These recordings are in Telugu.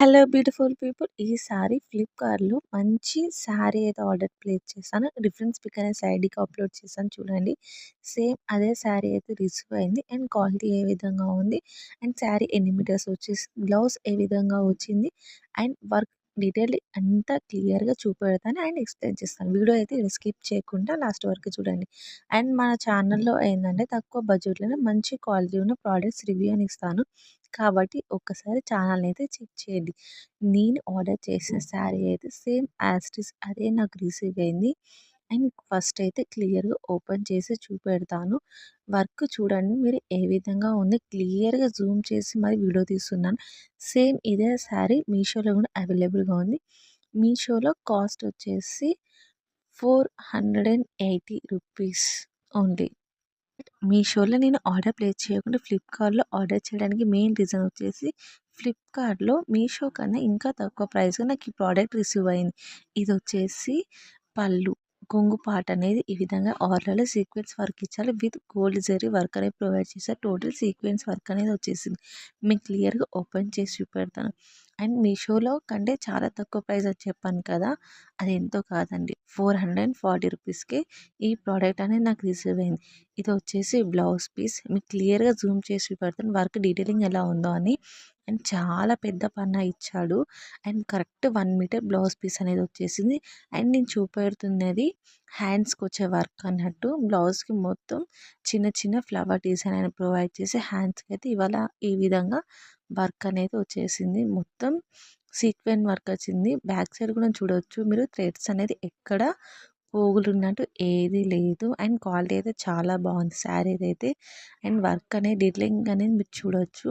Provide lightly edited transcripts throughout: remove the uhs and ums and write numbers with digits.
Hello beautiful people. ఈసారి ఫ్లిప్‌కార్ట్‌లో మంచి శారీ అయితే ఆర్డర్ ప్లేస్ చేశాను. డిఫరెన్స్ పిక్ అనే సైడ్‌కి అప్‌లోడ్ చేశాను చూడండి. సేమ్ అదే శారీ అయితే రిసీవ్ అయింది. అండ్ క్వాలిటీ ఏ విధంగా ఉంది, అండ్ శారీ ఎన్ని మీటర్స్ వచ్చేసి, బ్లౌజ్ ఏ విధంగా వచ్చింది, అండ్ వర్క్ డీటెయిల్ అంతా క్లియర్‌గా చూపెడతాను అండ్ ఎక్స్‌ప్లెయిన్ చేస్తాను. వీడియో అయితే స్కిప్ చేయకుండా లాస్ట్ వరకు చూడండి. అండ్ మన ఛానల్‌లో ఏందంటే తక్కువ బడ్జెట్‌లోనే మంచి క్వాలిటీ ఉన్న ప్రొడక్ట్స్ రివ్యూ అని ఇస్తాను. కాబట్టి ఒక్కసారి ఛానల్‌ని అయితే చెక్ చేయండి. నేను ఆర్డర్ చేసిన శారీ అయితే సేమ్ యాజ్ ఇట్ ఈజ్ అదే నాకు రిసీవ్ అయింది. అండ్ ఫస్ట్ అయితే క్లియర్‌గా ఓపెన్ చేసి చూపెడతాను. వర్క్ చూడండి మీరు ఏ విధంగా ఉంది, క్లియర్‌గా జూమ్ చేసి మరి వీడియో తీస్తున్నాను. సేమ్ ఇదే శారీ మీషోలో కూడా అవైలబుల్‌గా ఉంది. మీషోలో కాస్ట్ వచ్చేసి ₹480 ఓన్లీ. మీషోలో నేను ఆర్డర్ ప్లేస్ చేయకుండా ఫ్లిప్‌కార్ట్‌లో ఆర్డర్ చేయడానికి మెయిన్ రీజన్ వచ్చేసి, ఫ్లిప్‌కార్ట్‌లో మీషో కన్నా ఇంకా తక్కువ ప్రైస్‌కి నాకు ఈ ప్రోడక్ట్ రిసీవ్ అయింది. ఇదొచ్చేసి పళ్ళు, కొంగు పార్ట్ అనేది ఈ విధంగా ఆర్‌లలో సీక్వెన్స్ వర్క్ ఇచ్చారు. విత్ గోల్డ్ జరీ వర్క్ అనేది ప్రొవైడ్ చేశారు. టోటల్ సీక్వెన్స్ వర్క్ అనేది వచ్చేసింది. మీకు క్లియర్‌గా ఓపెన్ చేసి చూపెడతాను. అండ్ మీషోలో కంటే చాలా తక్కువ ప్రైస్ అని చెప్పాను కదా! అది ఎంతో కాదండి. ₹440కే ఈ ప్రోడక్ట్ అనేది నాకు రిసీవ్ అయింది. ఇదొచ్చేసి బ్లౌజ్ పీస్. మీకు క్లియర్‌గా జూమ్ చేసి చూపెడతాను వర్క్ డీటెయిలింగ్ ఎలా ఉందో అని. అండ్ చాలా పెద్ద పన్నా ఇచ్చాడు. And correct 1 metre blouse piece అనేది వచ్చేసింది. అండ్ నేను చూపెడుతున్నది హ్యాండ్స్‌కొచ్చే వర్క్ అన్నట్టు. బ్లౌజ్‌కి మొత్తం చిన్న చిన్న ఫ్లవర్ డిజైన్ అనేది ప్రొవైడ్ చేసి హ్యాండ్స్‌కి అయితే ఈ విధంగా వర్క్ అనేది వచ్చేసింది. మొత్తం సీక్వెన్ వర్క్ వచ్చింది. బ్యాక్ సైడ్ కూడా చూడొచ్చు మీరు, థ్రెడ్స్ అనేది ఎక్కడ పోగులున్నట్టు ఏది లేదు. అండ్ క్వాలిటీ అయితే చాలా బాగుంది శారీదైతే. అండ్ వర్క్ అనేది డీటెయిలింగ్ అనేది మీరు చూడొచ్చు.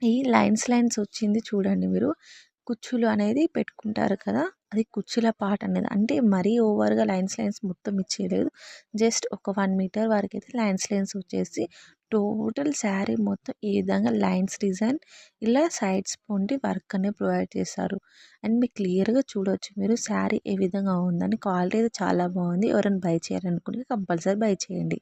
ఈ లైన్స్ వచ్చింది చూడండి మీరు. కుచ్చులు అనేది పెట్టుకుంటారు కదా! అది కుచ్చుల పార్ట్ అనేది. అంటే మరీ ఓవర్‌గా లైన్స్ మొత్తం ఇచ్చేయలేదు. జస్ట్ ఒక 1 మీటర్ వరకైతే లైన్స్ వచ్చేసి టోటల్ శారీ మొత్తం ఈ విధంగా లైన్స్ డిజైన్ ఇలా సైడ్స్ పొంటి వర్క్ అనేది ప్రొవైడ్ చేశారు. అండ్ మీకు క్లియర్‌గా చూడొచ్చు మీరు శారీ ఏ విధంగా ఉందని. క్వాలిటీ అయితే చాలా బాగుంది. ఎవరైనా బై చేయాలనుకుంటే కంపల్సరీ బై చేయండి.